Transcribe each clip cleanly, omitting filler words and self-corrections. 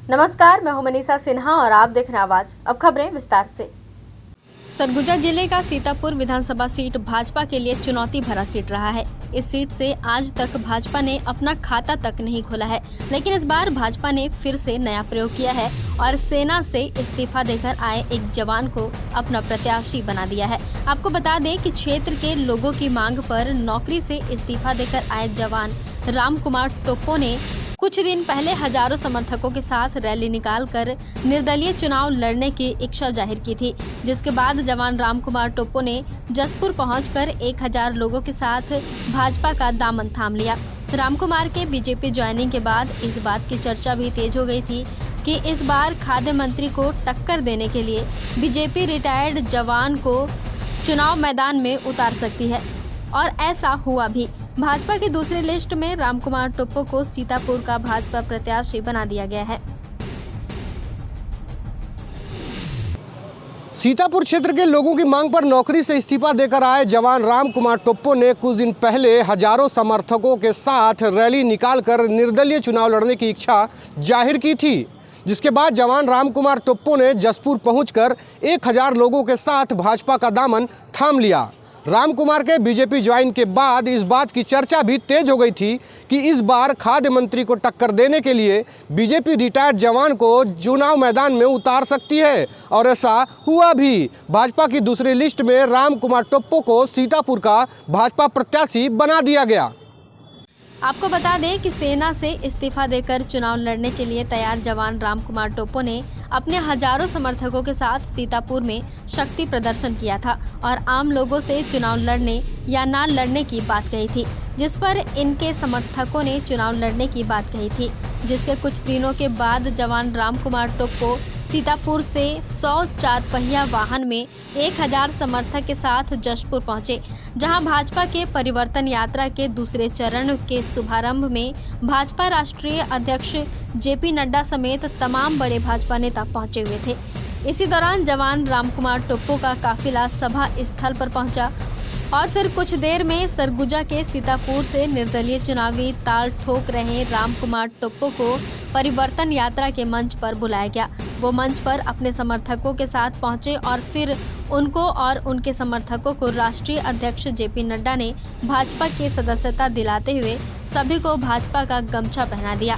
नमस्कार, मैं हूं मनीषा सिन्हा और आप देख रहे हैं आवाज। अब खबरें विस्तार से। सरगुजा जिले का सीतापुर विधानसभा सीट भाजपा के लिए चुनौती भरा सीट रहा है। इस सीट से आज तक भाजपा ने अपना खाता तक नहीं खोला है, लेकिन इस बार भाजपा ने फिर से नया प्रयोग किया है और सेना से इस्तीफा देकर आए एक जवान को अपना प्रत्याशी बना दिया है। आपको बता दें कि क्षेत्र के लोगों की मांग पर नौकरी से इस्तीफा देकर आए जवान राम कुमार टोप्पो ने कुछ दिन पहले हजारों समर्थकों के साथ रैली निकालकर निर्दलीय चुनाव लड़ने की इच्छा जाहिर की थी, जिसके बाद जवान राम कुमार टोप्पो ने जसपुर पहुंचकर 1000 लोगों के साथ भाजपा का दामन थाम लिया। राम कुमार के बीजेपी ज्वाइनिंग के बाद इस बात की चर्चा भी तेज हो गई थी कि इस बार खाद्य मंत्री को टक्कर देने के लिए बीजेपी रिटायर्ड जवान को चुनाव मैदान में उतार सकती है, और ऐसा हुआ भी। भाजपा की दूसरी लिस्ट में राम कुमार टोप्पो को सीतापुर का भाजपा प्रत्याशी बना दिया गया है। सीतापुर क्षेत्र के लोगों की मांग पर नौकरी से इस्तीफा देकर आए जवान राम कुमार टोप्पो ने कुछ दिन पहले हजारों समर्थकों के साथ रैली निकालकर निर्दलीय चुनाव लड़ने की इच्छा जाहिर की थी, जिसके बाद जवान राम कुमार टोप्पो ने जसपुर पहुंचकर 1000 लोगों के साथ भाजपा का दामन थाम लिया। राम कुमार के बीजेपी ज्वाइन के बाद इस बात की चर्चा भी तेज हो गई थी कि इस बार खाद्य मंत्री को टक्कर देने के लिए बीजेपी रिटायर्ड जवान को चुनाव मैदान में उतार सकती है, और ऐसा हुआ भी। भाजपा की दूसरी लिस्ट में राम कुमार टोप्पो को सीतापुर का भाजपा प्रत्याशी बना दिया गया। आपको बता दें कि सेना से इस्तीफा देकर चुनाव लड़ने के लिए तैयार जवान राम कुमार टोप्पो ने अपने हजारों समर्थकों के साथ सीतापुर में शक्ति प्रदर्शन किया था और आम लोगों से चुनाव लड़ने या ना लड़ने की बात कही थी, जिस पर इनके समर्थकों ने चुनाव लड़ने की बात कही थी। जिसके कुछ दिनों के बाद जवान राम कुमार टोप्पो सीतापुर से 100 चार पहिया वाहन में 1000 समर्थक के साथ जसपुर पहुंचे, जहां भाजपा के परिवर्तन यात्रा के दूसरे चरण के शुभारंभ में भाजपा राष्ट्रीय अध्यक्ष जेपी नड्डा समेत तमाम बड़े भाजपा नेता पहुंचे हुए थे। इसी दौरान जवान राम कुमार टोप्पो का काफिला सभा स्थल पर पहुंचा और फिर कुछ देर में सरगुजा के सीतापुर से निर्दलीय चुनावी ताल ठोक रहे राम कुमार टोप्पो को परिवर्तन यात्रा के मंच पर बुलाया गया। वो मंच पर अपने समर्थकों के साथ पहुंचे और फिर उनको और उनके समर्थकों को राष्ट्रीय अध्यक्ष जेपी नड्डा ने भाजपा की सदस्यता दिलाते हुए सभी को भाजपा का गमछा पहना दिया।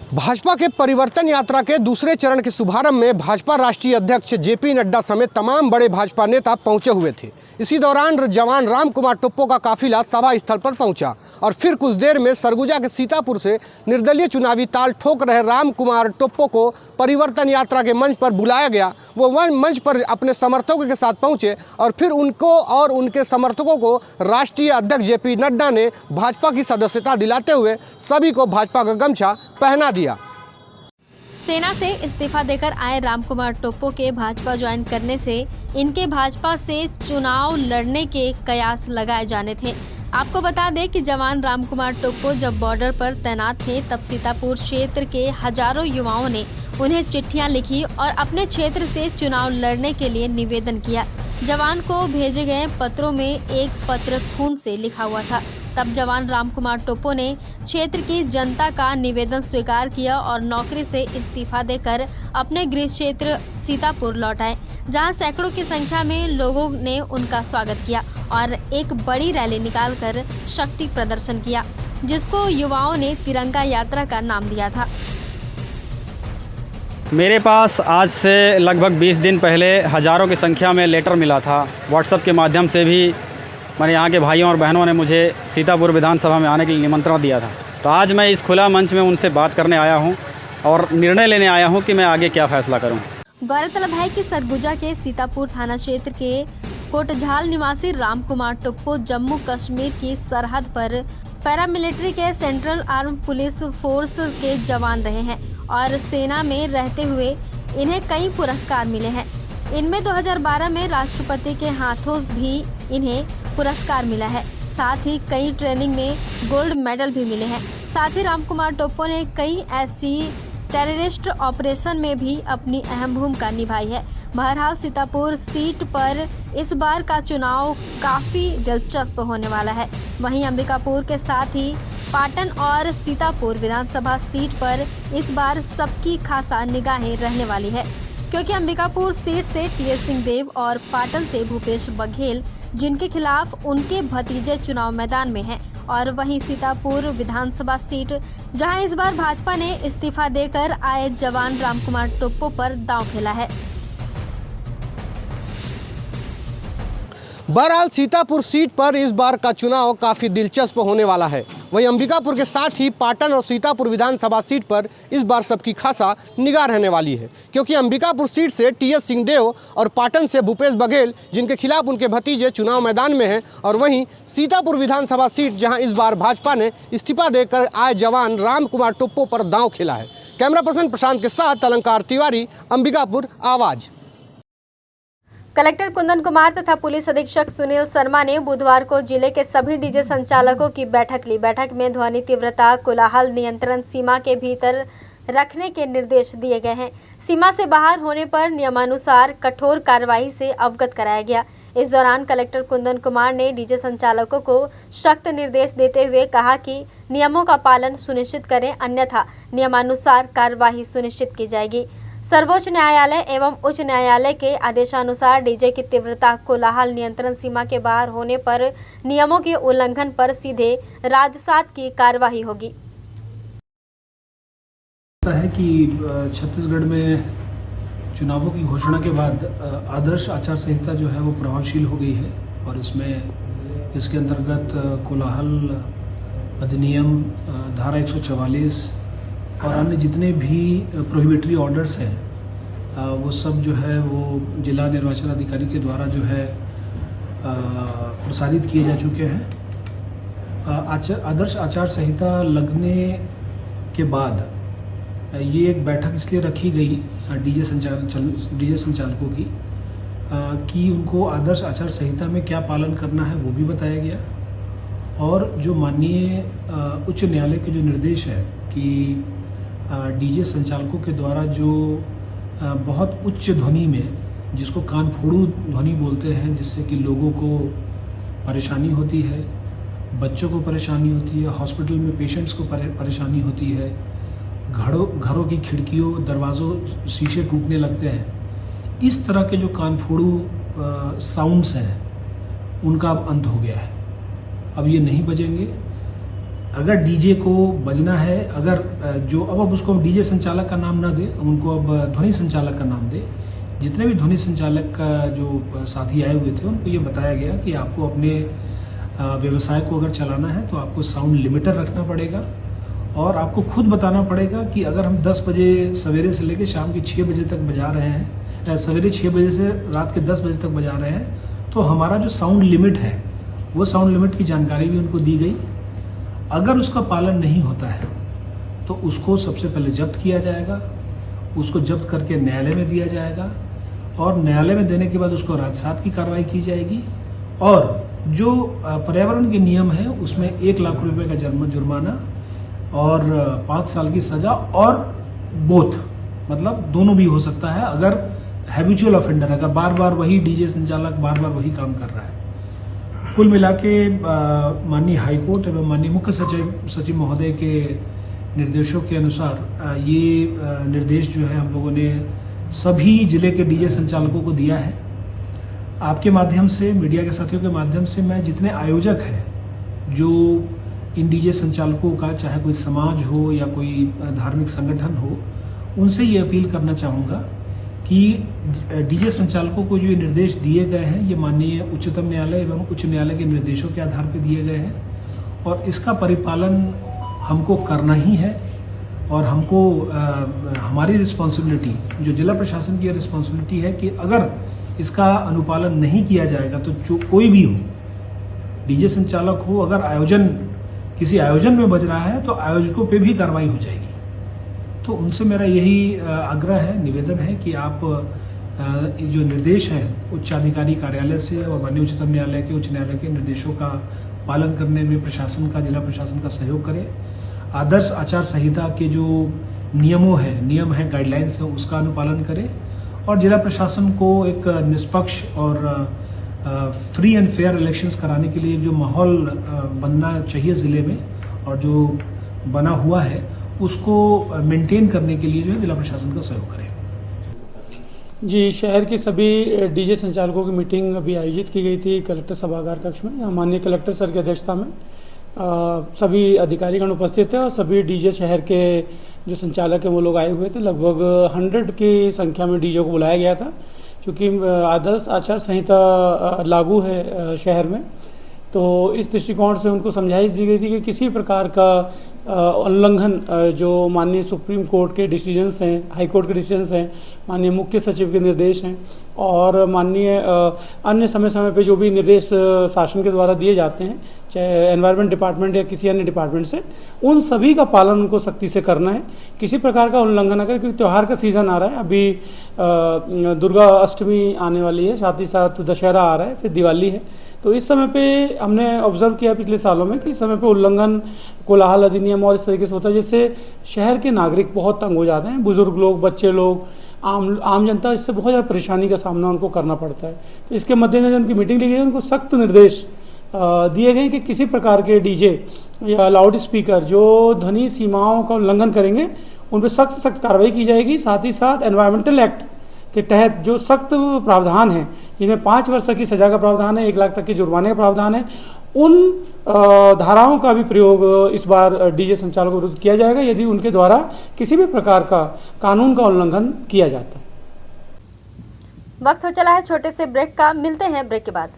भाजपा के परिवर्तन यात्रा के दूसरे चरण के शुभारंभ में भाजपा राष्ट्रीय अध्यक्ष जेपी नड्डा समेत तमाम बड़े भाजपा नेता पहुंचे हुए थे। इसी दौरान जवान राम कुमार टोप्पो का काफिला सभा स्थल पर पहुंचा और फिर कुछ देर में सरगुजा के सीतापुर से निर्दलीय चुनावी ताल ठोक रहे राम कुमार टोप्पो को परिवर्तन यात्रा के मंच पर बुलाया गया। वो मंच पर अपने समर्थकों के साथ पहुंचे और फिर उनको और उनके समर्थकों को राष्ट्रीय अध्यक्ष जेपी नड्डा ने भाजपा की सदस्यता दिलाते हुए सभी को भाजपा का गमछा पहना दिया। सेना से इस्तीफा देकर आए राम कुमार टोप्पो के भाजपा ज्वाइन करने से इनके भाजपा से चुनाव लड़ने के कयास लगाए जाने थे। आपको बता दें कि जवान राम कुमार टोप्पो जब बॉर्डर पर तैनात थे तब सीतापुर क्षेत्र के हजारों युवाओं ने उन्हें चिट्ठियां लिखी और अपने क्षेत्र से चुनाव लड़ने के लिए निवेदन किया। जवान को भेजे गए पत्रों में एक पत्र खून से लिखा हुआ था। तब जवान राम कुमार टोप्पो ने क्षेत्र की जनता का निवेदन स्वीकार किया और नौकरी से इस्तीफा देकर अपने गृह क्षेत्र सीतापुर लौट आए, जहां सैकड़ों की संख्या में लोगों ने उनका स्वागत किया और एक बड़ी रैली निकालकर शक्ति प्रदर्शन किया, जिसको युवाओं ने तिरंगा यात्रा का नाम दिया था। मेरे पास आज से लगभग 20 दिन पहले हज़ारों की संख्या में लेटर मिला था। व्हाट्सएप के माध्यम से भी मेरे यहाँ के भाइयों और बहनों ने मुझे सीतापुर विधानसभा में आने के लिए निमंत्रण दिया था। तो आज मैं इस खुला मंच में उनसे बात करने आया हूँ और निर्णय लेने आया हूँ कि मैं आगे क्या फैसला करूँ। गौरतलब है कि सरगुजा के सीतापुर थाना क्षेत्र के कोटझाल निवासी राम कुमार टोप्पो जम्मू कश्मीर की सरहद पर पैरामिलिट्री के सेंट्रल आर्म पुलिस फोर्स के जवान रहे हैं और सेना में रहते हुए इन्हें कई पुरस्कार मिले हैं। इनमें 2012 में राष्ट्रपति के हाथों भी इन्हें पुरस्कार मिला है। साथ ही कई ट्रेनिंग में गोल्ड मेडल भी मिले हैं। साथ ही राम कुमार टोप्पो ने कई ऐसी टेररिस्ट ऑपरेशन में भी अपनी अहम भूमिका निभाई है। बहरहाल सीतापुर सीट पर इस बार का चुनाव काफ़ी दिलचस्प होने वाला है। वहीं अंबिकापुर के साथ ही पाटन और सीतापुर विधानसभा सीट पर इस बार सबकी खासा निगाहें रहने वाली है, क्योंकि अंबिकापुर सीट से टीएस सिंहदेव और पाटन से भूपेश बघेल, जिनके खिलाफ उनके भतीजे चुनाव मैदान में हैं, और वहीं सीतापुर विधानसभा सीट जहां इस बार भाजपा ने इस्तीफा देकर आए जवान रामकुमार टोप्पो पर दांव खेला है। बहरहाल सीतापुर सीट पर इस बार का चुनाव काफ़ी दिलचस्प होने वाला है। वहीं अंबिकापुर के साथ ही पाटन और सीतापुर विधानसभा सीट पर इस बार सबकी खासा निगाह रहने वाली है, क्योंकि अंबिकापुर सीट से टीएस सिंहदेव और पाटन से भूपेश बघेल, जिनके खिलाफ उनके भतीजे चुनाव मैदान में हैं, और वहीं सीतापुर विधानसभा सीट जहां इस बार भाजपा ने इस्तीफा देकर आए जवान रामकुमार टोप्पो पर दांव खेला है। कैमरा पर्सन प्रशांत के साथ अलंकार तिवारी, अंबिकापुर आवाज़। कलेक्टर कुंदन कुमार तथा पुलिस अधीक्षक सुनील शर्मा ने बुधवार को जिले के सभी डीजे संचालकों की बैठक ली। बैठक में ध्वनि तीव्रता कोलाहल नियंत्रण सीमा के भीतर रखने के निर्देश दिए गए हैं। सीमा से बाहर होने पर नियमानुसार कठोर कार्रवाई से अवगत कराया गया। इस दौरान कलेक्टर कुंदन कुमार ने डीजे संचालकों को सख्त निर्देश देते हुए कहा कि नियमों का पालन सुनिश्चित करें, अन्यथा नियमानुसार कार्रवाई सुनिश्चित की जाएगी। सर्वोच्च न्यायालय एवं उच्च न्यायालय के आदेशानुसार डीजे की तीव्रता कोलाहल नियंत्रण सीमा के बाहर होने पर नियमों के उल्लंघन पर सीधे राजसात की कार्यवाही होगी। है कि छत्तीसगढ़ में चुनावों की घोषणा के बाद आदर्श आचार संहिता जो है वो प्रभावशील हो गई है, और इसके अंतर्गत कोलाहल अधिनियम धारा 144 और अन्य जितने भी प्रोहिबिटरी ऑर्डर्स हैं वो सब जो है वो जिला निर्वाचन अधिकारी के द्वारा जो है प्रसारित किए जा चुके हैं। आदर्श आचार संहिता लगने के बाद ये एक बैठक इसलिए रखी गई डीजे संचालकों की कि उनको आदर्श आचार संहिता में क्या पालन करना है वो भी बताया गया, और जो माननीय उच्च न्यायालय के जो निर्देश है कि डीजे संचालकों के द्वारा जो बहुत उच्च ध्वनि में, जिसको कान फोड़ू ध्वनि बोलते हैं, जिससे कि लोगों को परेशानी होती है, बच्चों को परेशानी होती है, हॉस्पिटल में पेशेंट्स को परेशानी होती है, घरों की खिड़कियों दरवाज़ों शीशे टूटने लगते हैं, इस तरह के जो कान फोड़ू साउंड्स हैं उनका अब अंत हो गया है। अब ये नहीं बजेंगे। अगर डीजे को बजना है, अगर जो अब उसको डीजे संचालक का नाम ना दे, उनको अब ध्वनि संचालक का नाम दे। जितने भी ध्वनि संचालक का जो साथी आए हुए थे उनको ये बताया गया कि आपको अपने व्यवसाय को अगर चलाना है तो आपको साउंड लिमिटर रखना पड़ेगा, और आपको खुद बताना पड़ेगा कि अगर हम 10 बजे सवेरे से लेकर शाम के 6 बजे तक बजा रहे हैं, सवेरे 6 बजे से रात के 10 बजे तक बजा रहे हैं, तो हमारा जो साउंड लिमिट है वो साउंड लिमिट की जानकारी भी उनको दी गई। अगर उसका पालन नहीं होता है तो उसको सबसे पहले जब्त किया जाएगा, उसको जब्त करके न्यायालय में दिया जाएगा, और न्यायालय में देने के बाद उसको राजसात की कार्रवाई की जाएगी, और जो पर्यावरण के नियम है उसमें 1 लाख रुपए का जुर्माना और 5 साल की सजा, और बोथ मतलब दोनों भी हो सकता है अगर हैबिचुअल ऑफेंडर, अगर बार बार वही डीजे संचालक बार बार वही काम कर रहा है। कुल मिला के माननीय हाईकोर्ट एवं माननीय मुख्य सचिव महोदय के निर्देशों के अनुसार ये निर्देश जो है हम लोगों ने सभी जिले के डीजे संचालकों को दिया है। आपके माध्यम से, मीडिया के साथियों के माध्यम से मैं जितने आयोजक हैं जो इन डीजे संचालकों का, चाहे कोई समाज हो या कोई धार्मिक संगठन हो, उनसे ये अपील करना चाहूँगा कि डीजे संचालकों को जो ये निर्देश दिए गए हैं ये माननीय उच्चतम न्यायालय एवं उच्च न्यायालय के निर्देशों के आधार पर दिए गए हैं, और इसका परिपालन हमको करना ही है, और हमको हमारी रिस्पॉन्सिबिलिटी, जो जिला प्रशासन की रिस्पॉन्सिबिलिटी है कि अगर इसका अनुपालन नहीं किया जाएगा तो जो कोई भी हो, डीजे संचालक हो, अगर किसी आयोजन में बज रहा है तो आयोजकों पे भी कार्रवाई हो जाएगी। तो उनसे मेरा यही आग्रह है, निवेदन है कि आप जो निर्देश हैं उच्चाधिकारी कार्यालय से और माननीय उच्चतम न्यायालय के, उच्च न्यायालय के निर्देशों का पालन करने में प्रशासन का, जिला प्रशासन का सहयोग करें। आदर्श आचार संहिता के जो नियम है, गाइडलाइंस है, उसका अनुपालन करें, और जिला प्रशासन को एक निष्पक्ष और फ्री एंड फेयर इलेक्शंस कराने के लिए जो माहौल बनना चाहिए ज़िले में, और जो बना हुआ है उसको मेंटेन करने के लिए जो है जिला प्रशासन का सहयोग करें। जी, शहर के सभी डीजे संचालकों की मीटिंग अभी आयोजित की गई थी कलेक्टर सभागार कक्ष में। माननीय कलेक्टर सर की अध्यक्षता में सभी अधिकारीगण उपस्थित थे और सभी डीजे शहर के जो संचालक हैं वो लोग आए हुए थे। लगभग 100 की संख्या में डीजे को बुलाया गया था। क्योंकि आदर्श आचार संहिता लागू है शहर में, तो इस दृष्टिकोण से उनको समझाइश दी गई थी कि किसी प्रकार का उल्लंघन जो माननीय सुप्रीम कोर्ट के डिसीजंस हैं, हाई कोर्ट के डिसीजंस हैं, माननीय मुख्य सचिव के निर्देश हैं और माननीय अन्य समय समय पे जो भी निर्देश शासन के द्वारा दिए जाते हैं, चाहे एनवायरनमेंट डिपार्टमेंट या किसी अन्य डिपार्टमेंट से, उन सभी का पालन उनको सख्ती से करना है। किसी प्रकार का उल्लंघन न करें, क्योंकि त्यौहार का सीजन आ रहा है। अभी दुर्गा अष्टमी आने वाली है, साथ ही साथ दशहरा आ रहा है, फिर दिवाली है। तो इस समय पे हमने ऑब्जर्व किया पिछले सालों में कि इस समय पे उल्लंघन, कोलाहल अधिनियम और इस तरीके से होता है, जिससे शहर के नागरिक बहुत तंग हो जाते हैं। बुजुर्ग लोग, बच्चे लोग, आम जनता, इससे बहुत ज़्यादा परेशानी का सामना उनको करना पड़ता है। तो इसके मद्देनजर उनकी मीटिंग ली गई, उनको सख्त निर्देश दिए गए कि किसी प्रकार के डीजे या लाउड स्पीकर जो ध्वनि सीमाओं का उल्लंघन करेंगे उन पर सख्त कार्रवाई की जाएगी। साथ ही साथ एनवायरमेंटल एक्ट के तहत जो सख्त प्रावधान है, जिनमें 5 वर्ष की सजा का प्रावधान है, 1 लाख तक के जुर्माने का प्रावधान है, उन धाराओं का भी प्रयोग इस बार डीजे संचालकों के विरुद्ध किया जाएगा यदि उनके द्वारा किसी भी प्रकार का कानून का उल्लंघन किया जाता है। वक्त हो चला है छोटे से ब्रेक का, मिलते हैं ब्रेक के बाद।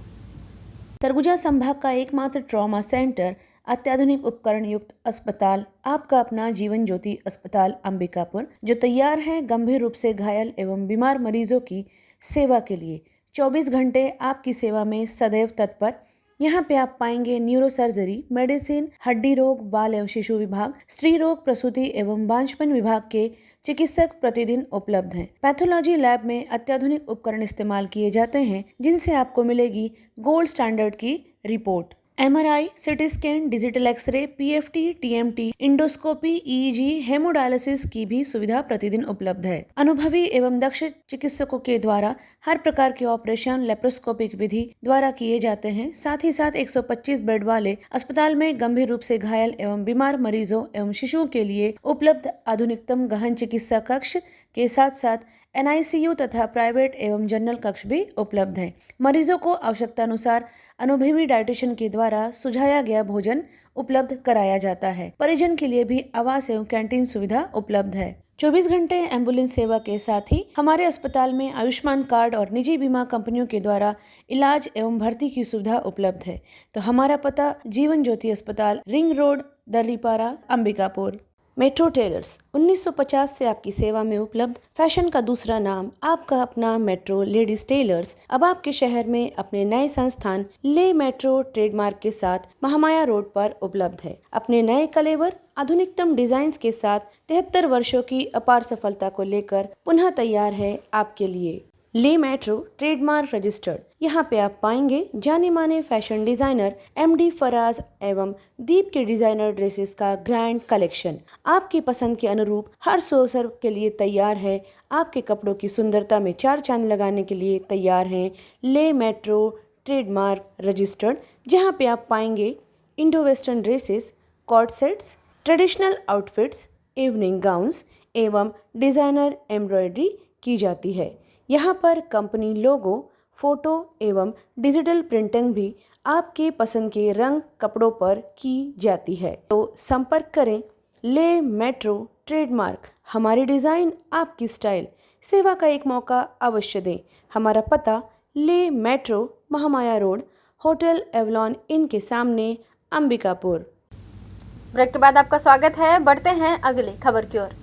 सरगुजा संभाग का एकमात्र ट्रॉमा सेंटर, अत्याधुनिक उपकरण युक्त अस्पताल, आपका अपना जीवन ज्योति अस्पताल अंबिकापुर, जो तैयार है गंभीर रूप से घायल एवं बीमार मरीजों की सेवा के लिए। 24 घंटे आपकी सेवा में सदैव तत्पर। यहाँ पे आप पाएंगे न्यूरो सर्जरी, मेडिसिन, हड्डी रोग, बाल एवं शिशु विभाग, स्त्री रोग, प्रसूति एवं बांझपन विभाग के चिकित्सक प्रतिदिन उपलब्ध हैं। पैथोलॉजी लैब में अत्याधुनिक उपकरण इस्तेमाल किए जाते हैं, जिनसे आपको मिलेगी गोल्ड स्टैंडर्ड की report. MRI, CT scan, digital x ray, PFT, TMT, endoscopy, EEG, haemodialysis की भी सुविधा प्रतिदिन उपलब्ध है। अनुभवी एवं दक्ष चिकित्सकों के द्वारा हर प्रकार के ऑपरेशन लेप्रोस्कोपिक विधि द्वारा किए जाते हैं। साथ ही साथ 125 बेड वाले अस्पताल में गंभीर रूप से घायल एवं बीमार मरीजों एवं शिशुओं के लिए उपलब्ध आधुनिकतम गहन चिकित्सा कक्ष के साथ साथ NICU तथा प्राइवेट एवं जनरल कक्ष भी उपलब्ध हैं। मरीजों को आवश्यकता अनुसार अनुभवी डाइटिशियन के द्वारा सुझाया गया भोजन उपलब्ध कराया जाता है। परिजन के लिए भी आवास एवं कैंटीन सुविधा उपलब्ध है। 24 घंटे एम्बुलेंस सेवा के साथ ही हमारे अस्पताल में आयुष्मान कार्ड और निजी बीमा कंपनियों के द्वारा इलाज एवं भर्ती की सुविधा उपलब्ध है। तो हमारा पता जीवन ज्योति अस्पताल, ring road, Darripara, Ambikapur. Metro tailors 1950 से आपकी सेवा में उपलब्ध फैशन का दूसरा नाम, आपका अपना मेट्रो लेडीज टेलर्स, अब आपके शहर में अपने नए संस्थान ले मेट्रो ट्रेडमार्क के साथ महामाया रोड पर उपलब्ध है। अपने नए कलेवर, आधुनिकतम डिजाइन्स के साथ 73 वर्षों की अपार सफलता को लेकर पुनः तैयार है आपके लिए। ले मेट्रो ट्रेडमार्क रजिस्टर्ड। यहाँ पे आप पाएंगे जाने माने फैशन डिजाइनर MD फराज एवं दीप के डिजाइनर ड्रेसेस का ग्रैंड कलेक्शन आपकी पसंद के अनुरूप हर अवसर के लिए तैयार है। आपके कपड़ों की सुंदरता में 4 चांद लगाने के लिए तैयार हैं ले मेट्रो ट्रेडमार्क रजिस्टर्ड, जहाँ पे आप पाएंगे Indo western dresses, co-ord sets, traditional outfits, evening gowns एवं डिजाइनर एम्ब्रॉयडरी की जाती है। यहाँ पर कंपनी लोगो, फोटो एवं डिजिटल प्रिंटिंग भी आपके पसंद के रंग कपड़ों पर की जाती है। तो संपर्क करें ले मेट्रो ट्रेडमार्क। हमारी डिज़ाइन, आपकी स्टाइल, सेवा का एक मौका अवश्य दें। हमारा पता le metro, Mahamaya road, hotel Avalon inn के सामने, अंबिकापुर। ब्रेक के बाद आपका स्वागत है। बढ़ते हैं अगली खबर की ओर।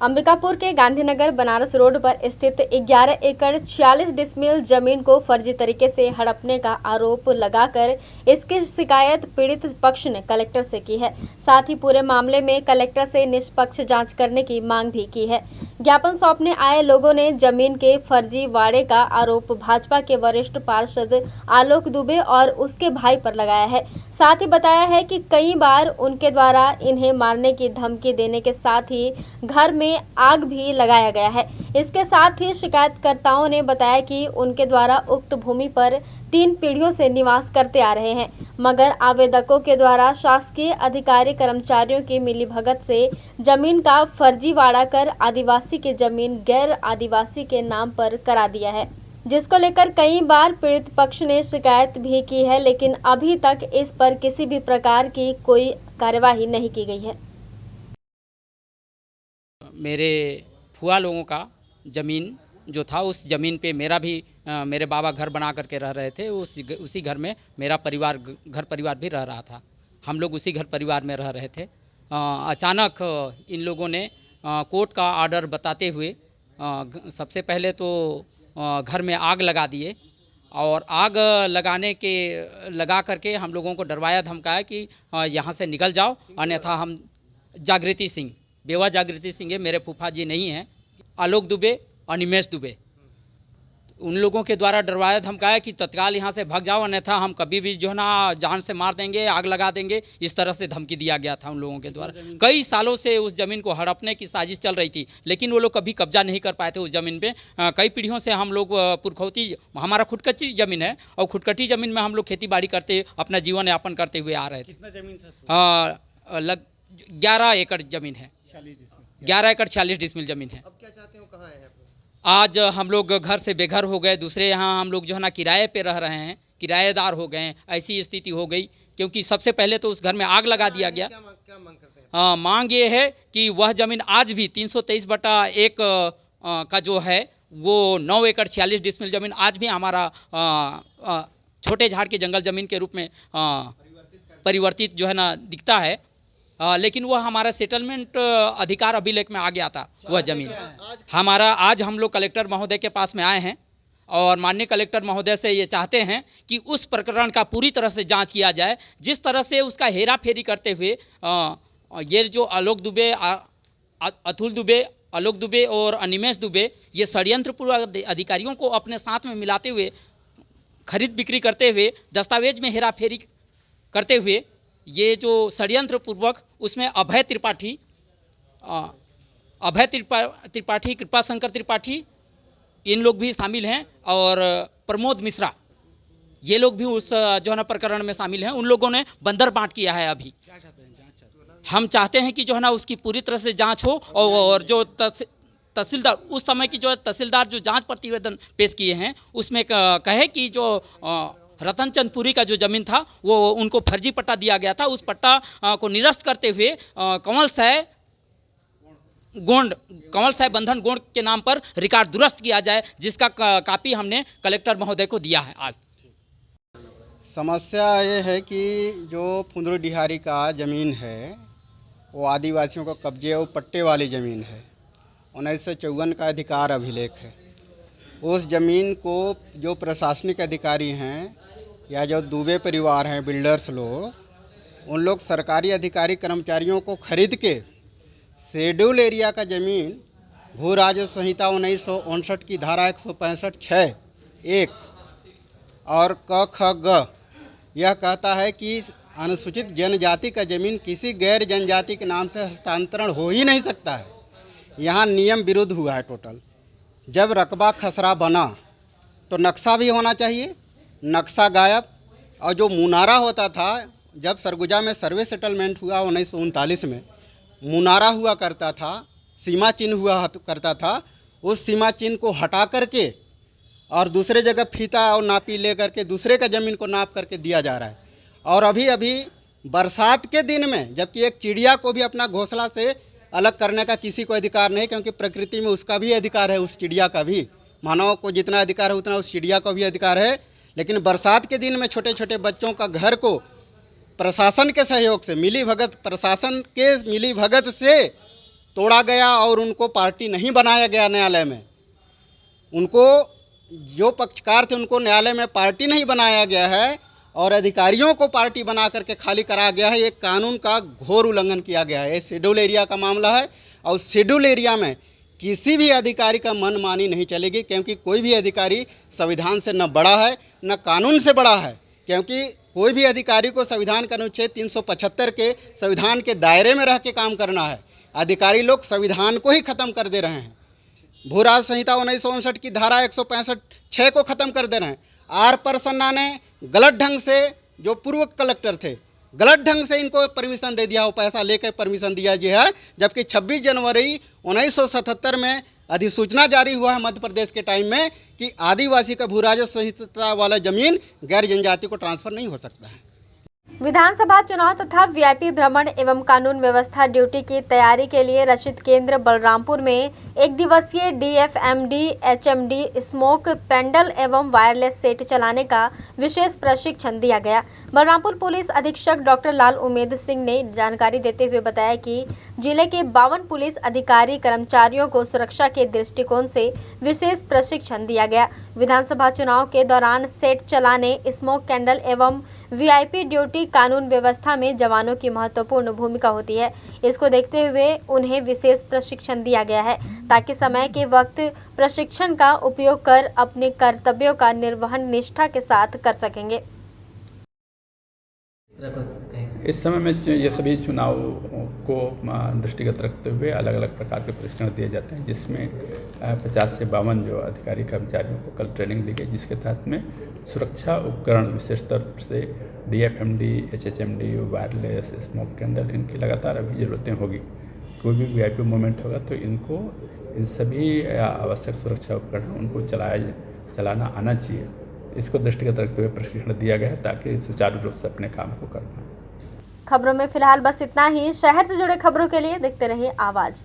अंबिकापुर के गांधीनगर बनारस रोड पर स्थित 11 एकड़ 46 डिसमिल जमीन को फर्जी तरीके से हड़पने का आरोप लगाकर इसकी शिकायत पीड़ित पक्ष ने कलेक्टर से की है। साथ ही पूरे मामले में कलेक्टर से निष्पक्ष जांच करने की मांग भी की है। ज्ञापन सौंपने आए लोगों ने जमीन के फर्जी वाड़े का आरोप भाजपा के वरिष्ठ पार्षद आलोक दुबे और उसके भाई पर लगाया है। साथ ही बताया है कि कई बार उनके द्वारा इन्हें मारने की धमकी देने के साथ ही घर में में आग भी लगाया गया है। इसके साथ ही शिकायतकर्ताओं ने बताया कि उनके द्वारा उक्त भूमि पर 3 पीढ़ियों से निवास करते आ रहे हैं, मगर आवेदकों के द्वारा शासकीय अधिकारी कर्मचारियों की मिलीभगत से जमीन का फर्जीवाड़ा कर आदिवासी की जमीन गैर आदिवासी के नाम पर करा दिया है, जिसको लेकर कई बार पीड़ित पक्ष ने शिकायत भी की है, लेकिन अभी तक इस पर किसी भी प्रकार की कोई कार्यवाही नहीं की गई है। मेरे फुआ लोगों का ज़मीन जो था, उस ज़मीन पे मेरा भी मेरे बाबा घर बना करके रह रहे थे। उसी घर में मेरा घर परिवार भी रह रहा था। हम लोग उसी घर परिवार में रह रहे थे। अचानक इन लोगों ने कोर्ट का ऑर्डर बताते हुए सबसे पहले तो घर में आग लगा दिए और आग लगा करके हम लोगों को डरवाया धमकाया कि यहाँ से निकल जाओ, अन्यथा हम जागृति सिंह, बेवा जागृति सिंह है, मेरे फूफा जी नहीं हैं, आलोक दुबे और निमेश दुबे, उन लोगों के द्वारा डरवाया धमकाया कि तत्काल यहाँ से भाग जाओ, अन्यथा हम कभी भी जो है ना जान से मार देंगे, आग लगा देंगे। इस तरह से धमकी दिया गया था उन लोगों के द्वारा। कई सालों से उस ज़मीन को हड़पने की साजिश चल रही थी, लेकिन वो लोग कभी कब्जा नहीं कर पाए थे उस ज़मीन पे। कई पीढ़ियों से हम लोग पुरखौती, हमारा खुदकच्ची ज़मीन है और खुदकट्टी ज़मीन में हम लोग खेती बाड़ी करते अपना जीवन यापन करते हुए आ रहे थे। कितना ज़मीन था? 11 एकड़ ज़मीन है, 11 एकड़ 46 डिसमिल ज़मीन है। अब क्या चाहते हो, कहाँ है? आज हम लोग घर से बेघर हो गए, दूसरे यहाँ हम लोग जो है ना किराए पे रह रहे हैं, किराएदार हो गए। ऐसी स्थिति हो गई क्योंकि सबसे पहले तो उस घर में आग लगा दिया गया। क्या मांग करते हैं? मांग ये है कि वह ज़मीन आज भी 323/1 का जो है वो 9 एकड़ 46 डिसमिल ज़मीन आज भी हमारा छोटे झाड़ के जंगल ज़मीन के रूप में परिवर्तित जो है ना दिखता है। लेकिन वह हमारा सेटलमेंट अधिकार अभिलेख में आ गया था वह ज़मीन हमारा। आज हम लोग कलेक्टर महोदय के पास में आए हैं और माननीय कलेक्टर महोदय से ये चाहते हैं कि उस प्रकरण का पूरी तरह से जांच किया जाए। जिस तरह से उसका हेरा फेरी करते हुए ये जो आलोक दुबे, अतुल दुबे, आलोक दुबे और अनिमेश दुबे, ये षड्यंत्रपूर्वक अधिकारियों को अपने साथ में मिलाते हुए खरीद बिक्री करते हुए, दस्तावेज में हेरा फेरी करते हुए, ये जो षड्यंत्र पूर्वक उसमें अभय त्रिपाठी, कृपा शंकर त्रिपाठी, इन लोग भी शामिल हैं और प्रमोद मिश्रा, ये लोग भी उस जो है ना प्रकरण में शामिल हैं। उन लोगों ने बंदर बांट किया है। अभी हम चाहते हैं कि जो है ना उसकी पूरी तरह से जांच हो और जो तहसीलदार उस समय की जो तहसीलदार जो जांच प्रतिवेदन पेश किए हैं उसमें कहे कि जो रतन चंदपुरी का जो ज़मीन था वो उनको फर्जी पट्टा दिया गया था। उस पट्टा को निरस्त करते हुए कंवल साय बंधन गोंड के नाम पर रिकॉर्ड दुरुस्त किया जाए, जिसका कापी हमने कलेक्टर महोदय को दिया है। आज समस्या ये है कि जो फुंदरू डिहारी का ज़मीन है वो आदिवासियों को कब्जे और पट्टे वाली ज़मीन है। 1954 का अधिकार अभिलेख है। उस ज़मीन को जो प्रशासनिक अधिकारी हैं या जो दुबे परिवार हैं, बिल्डर्स लोग, उन लोग सरकारी अधिकारी कर्मचारियों को खरीद के शेड्यूल एरिया का ज़मीन भू राजस्व संहिता 1959 की धारा 165(6)(1) और क ख ग यह कहता है कि अनुसूचित जनजाति का ज़मीन किसी गैर जनजाति के नाम से हस्तांतरण हो ही नहीं सकता है। यहाँ नियम विरुद्ध हुआ है टोटल। जब रकबा खसरा बना तो नक्शा भी होना चाहिए, नक्शा गायब। और जो मुनारा होता था, जब सरगुजा में सर्वे सेटलमेंट हुआ 1939 में, मुनारा हुआ करता था, सीमा चिन्ह हुआ करता था। उस सीमा चिन्ह को हटा करके और दूसरे जगह फीता और नापी ले करके दूसरे का ज़मीन को नाप करके दिया जा रहा है। और अभी अभी बरसात के दिन में, जबकि एक चिड़िया को भी अपना घोंसला से अलग करने का किसी को अधिकार नहीं, क्योंकि प्रकृति में उसका भी अधिकार है, उस चिड़िया का भी, मानव को जितना अधिकार है उतना उस चिड़िया को भी अधिकार है। लेकिन बरसात के दिन में छोटे छोटे बच्चों का घर को प्रशासन के सहयोग से, प्रशासन के मिलीभगत से तोड़ा गया और उनको पार्टी नहीं बनाया गया न्यायालय में। उनको जो पक्षकार थे उनको न्यायालय में पार्टी नहीं बनाया गया है और अधिकारियों को पार्टी बना करके खाली करा गया है। ये कानून का घोर उल्लंघन किया गया है। ये शेड्यूल एरिया का मामला है और शेड्यूल एरिया में किसी भी अधिकारी का मनमानी नहीं चलेगी, क्योंकि कोई भी अधिकारी संविधान से न बड़ा है न कानून से बड़ा है। क्योंकि कोई भी अधिकारी को संविधान का अनुच्छेद 375 के संविधान के दायरे में रह के काम करना है। अधिकारी लोग संविधान को ही ख़त्म कर दे रहे हैं। भू राजस्व संहिता 1959 की धारा 165(6) को ख़त्म कर दे रहे हैं। आर प्रसन्ना ने गलत ढंग से, जो पूर्व कलेक्टर थे, गलत ढंग से इनको परमिशन दे दिया, वो पैसा लेकर परमिशन दिया गया है। जबकि 26 जनवरी 1977 में अधिसूचना जारी हुआ है मध्य प्रदेश के टाइम में कि आदिवासी का भू राजस्व संहिता वाला जमीन गैर जनजाति को ट्रांसफर नहीं हो सकता है। विधानसभा चुनाव तथा वीआईपी भ्रमण एवं कानून व्यवस्था ड्यूटी की तैयारी के लिए रचित केंद्र बलरामपुर में 1 दिवसीय डीएफएमडी एचएमडी स्मोक पेंडल एवं वायरलेस सेट चलाने का विशेष प्रशिक्षण दिया गया। बलरामपुर पुलिस अधीक्षक डॉक्टर लाल उमेद सिंह ने जानकारी देते हुए बताया कि जिले के 52 पुलिस अधिकारी कर्मचारियों को सुरक्षा के दृष्टिकोण से विशेष प्रशिक्षण दिया गया। विधानसभा चुनाव के दौरान सेट चलाने, स्मोक कैंडल एवं वीआईपी ड्यूटी कानून व्यवस्था में जवानों की महत्वपूर्ण भूमिका होती है। इसको देखते हुए उन्हें विशेष प्रशिक्षण दिया गया है ताकि समय के वक्त प्रशिक्षण का उपयोग कर अपने कर्तव्यों का निर्वहन निष्ठा के साथ कर सकेंगे। इस समय में ये सभी चुनाव को दृष्टिगत रखते हुए अलग अलग प्रकार के प्रशिक्षण दिए जाते हैं, जिसमें 50 से 52 जो अधिकारी कर्मचारियों को कल ट्रेनिंग दी गई, जिसके तहत में सुरक्षा उपकरण विशेष तौर से DFMD, HHMD, wireless, smoke candle, इनकी लगातार अभी ज़रूरतें होगी। कोई भी वीआईपी मूवमेंट होगा तो इन सभी आवश्यक सुरक्षा उपकरण उनको चलाना आना चाहिए। इसको दृष्टिगत रखते हुए प्रशिक्षण दिया गया है ताकि सुचारू रूप से अपने काम को कर पाएं। खबरों में फिलहाल बस इतना ही। शहर से जुड़े खबरों के लिए देखते रहिए आवाज।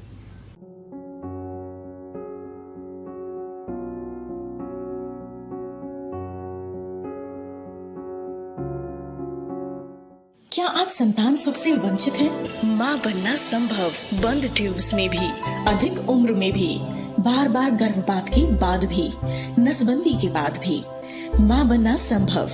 क्या आप संतान सुख से वंचित हैं? मां बनना संभव, बंद ट्यूब्स में भी, अधिक उम्र में भी, बार बार गर्भपात के बाद भी, नसबंदी के बाद भी। मां बनना संभव,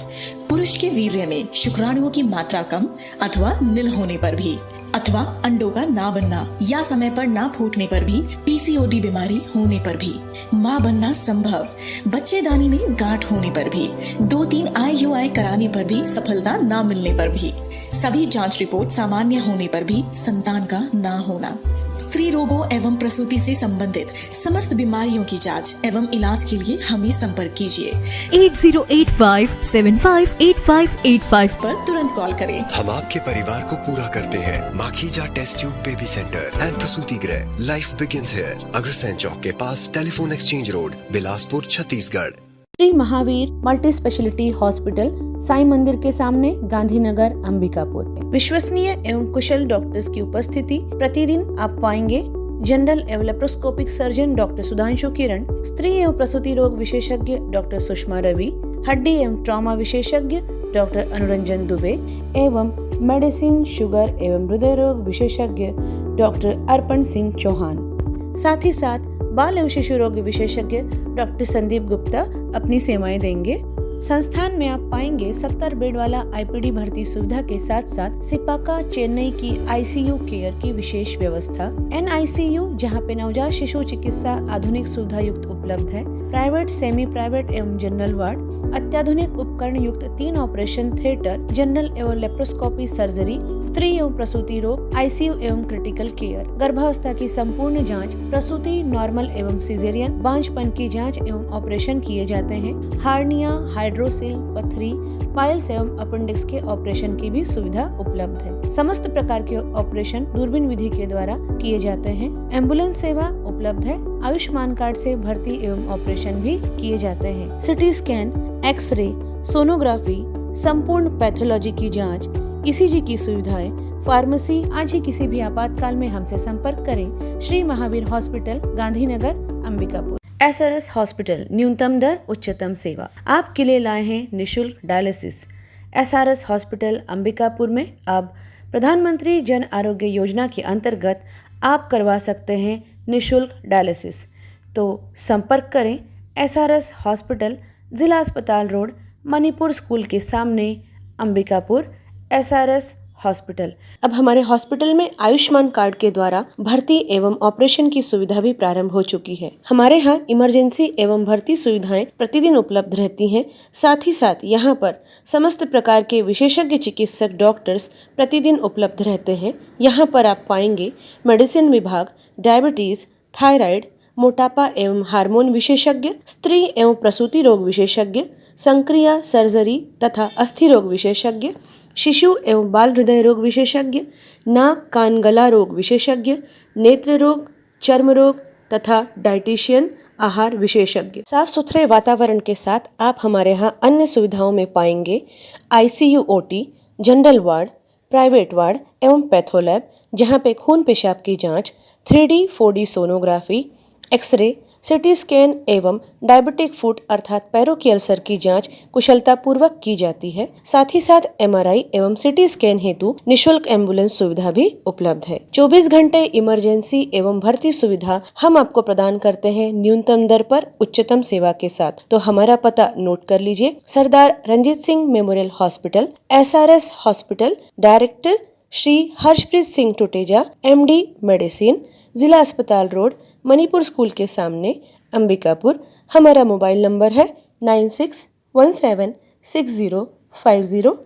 पुरुष के वीर्य में शुक्राणुओं की मात्रा कम अथवा नील होने पर भी, अथवा अंडों का ना बनना या समय पर ना फूटने पर भी, पीसीओडी बीमारी होने पर भी। मां बनना संभव, बच्चेदानी में गांठ होने पर भी, 2-3 IUI कराने पर भी सफलता ना मिलने पर भी, सभी जांच रिपोर्ट सामान्य होने पर भी संतान का ना होना। स्त्री रोगों एवं प्रसूति से संबंधित समस्त बीमारियों की जांच एवं इलाज के लिए हमें संपर्क कीजिए 8085758585 पर तुरंत कॉल करें। हम आपके परिवार को पूरा करते हैं। Makhija test tube baby centre and प्रसूति गृह, life begins here, Agrasen Chowk के पास, telephone exchange road, Bilaspur, Chhattisgarh. Shri Mahavir multi speciality hospital, Sai Mandir के सामने, गांधीनगर, अंबिकापुर। विश्वसनीय एवं कुशल डॉक्टर्स की उपस्थिति। प्रतिदिन आप पाएंगे जनरल एवं लेप्रोस्कोपिक सर्जन डॉक्टर सुधांशु किरण, स्त्री एवं प्रसूति रोग विशेषज्ञ डॉक्टर सुषमा रवि, हड्डी एवं ट्रॉमा विशेषज्ञ डॉक्टर अनुरंजन दुबे एवं मेडिसिन, शुगर एवं हृदय रोग विशेषज्ञ डॉक्टर अर्पण सिंह चौहान। साथ ही साथ बाल एवं शिशु रोग विशेषज्ञ डॉक्टर संदीप गुप्ता अपनी सेवाएं देंगे। संस्थान में आप पाएंगे 70 बेड वाला आईपीडी भर्ती सुविधा के साथ साथ सिपाका चेन्नई की आईसीयू केयर की विशेष व्यवस्था, NICU जहां पे नवजात शिशु चिकित्सा आधुनिक सुविधा युक्त उपलब्ध है, प्राइवेट, सेमी प्राइवेट एवं जनरल वार्ड, अत्याधुनिक उपकरण युक्त 3 ऑपरेशन थिएटर, जनरल एवं लेप्रोस्कोपी सर्जरी, स्त्री एवं प्रसूति रोग, ICU एवं क्रिटिकल केयर, गर्भावस्था की संपूर्ण जाँच, प्रसूति, नॉर्मल एवं सिजेरियन, बांझपन की जाँच एवं ऑपरेशन किए जाते हैं। हार्निया, हाइड्रोसिल, पथरी, पाइल्स एवं अपेंडिक्स के ऑपरेशन की भी सुविधा उपलब्ध है। समस्त प्रकार के ऑपरेशन दूरबीन विधि के द्वारा किए जाते हैं। एम्बुलेंस सेवा उपलब्ध है। आयुष्मान कार्ड से भर्ती एवं ऑपरेशन भी किए जाते हैं। सिटी स्कैन, एक्सरे, सोनोग्राफी, संपूर्ण पैथोलॉजी की जांच, ECG की सुविधाएं, फार्मेसी। आज ही किसी भी आपातकाल में हमसे संपर्क करें। Shri Mahavir hospital, Gandhinagar, Ambikapur. SRS hospital, न्यूनतम दर, उच्चतम सेवा। आपके लिए लाए हैं निशुल्क डायलिसिस। SRS हॉस्पिटल अंबिकापुर में अब प्रधानमंत्री जन आरोग्य योजना के अंतर्गत आप करवा सकते हैं निशुल्क डायलिसिस। तो संपर्क करें SRS हॉस्पिटल, जिला अस्पताल रोड, मणिपुर स्कूल के सामने, अंबिकापुर। SRS hospital. अब हमारे हॉस्पिटल में आयुष्मान कार्ड के द्वारा भर्ती एवं ऑपरेशन की सुविधा भी प्रारंभ हो चुकी है। हमारे यहाँ इमरजेंसी एवं भर्ती सुविधाएं प्रतिदिन उपलब्ध रहती हैं। साथ ही साथ यहाँ पर समस्त प्रकार के विशेषज्ञ चिकित्सक डॉक्टर्स प्रतिदिन उपलब्ध रहते हैं। यहाँ पर आप पाएंगे मेडिसिन विभाग, डायबिटीज, थायराइड, मोटापा एवं हार्मोन विशेषज्ञ, स्त्री एवं प्रसूति रोग विशेषज्ञ, संक्रिया, सर्जरी तथा अस्थि रोग विशेषज्ञ, शिशु एवं बाल हृदय रोग विशेषज्ञ, नाक कान गला रोग विशेषज्ञ, नेत्र रोग, चर्म रोग तथा डाइटिशियन, आहार विशेषज्ञ। साफ सुथरे वातावरण के साथ आप हमारे यहाँ अन्य सुविधाओं में पाएंगे ICU, OT, general ward, private ward एवं पैथोलैब, जहाँ पे खून पेशाब की जांच, 3D 4D sonography, x ray, CT scan एवं डायबिटिक फुट अर्थात पैरों की अल्सर की जांच कुशलता पूर्वक की जाती है। साथ ही साथ MRI एवं सिटी स्कैन हेतु निशुल्क एम्बुलेंस सुविधा भी उपलब्ध है। 24 घंटे इमरजेंसी एवं भर्ती सुविधा हम आपको प्रदान करते हैं न्यूनतम दर पर उच्चतम सेवा के साथ। तो हमारा पता नोट कर लीजिए। Sardar Ranjit Singh memorial hospital, SRS hospital, director Shri Harshpreet Singh Tuteja, MD medicine, जिला अस्पताल रोड, मणिपुर स्कूल के सामने, अंबिकापुर। हमारा मोबाइल नंबर है 9617605000।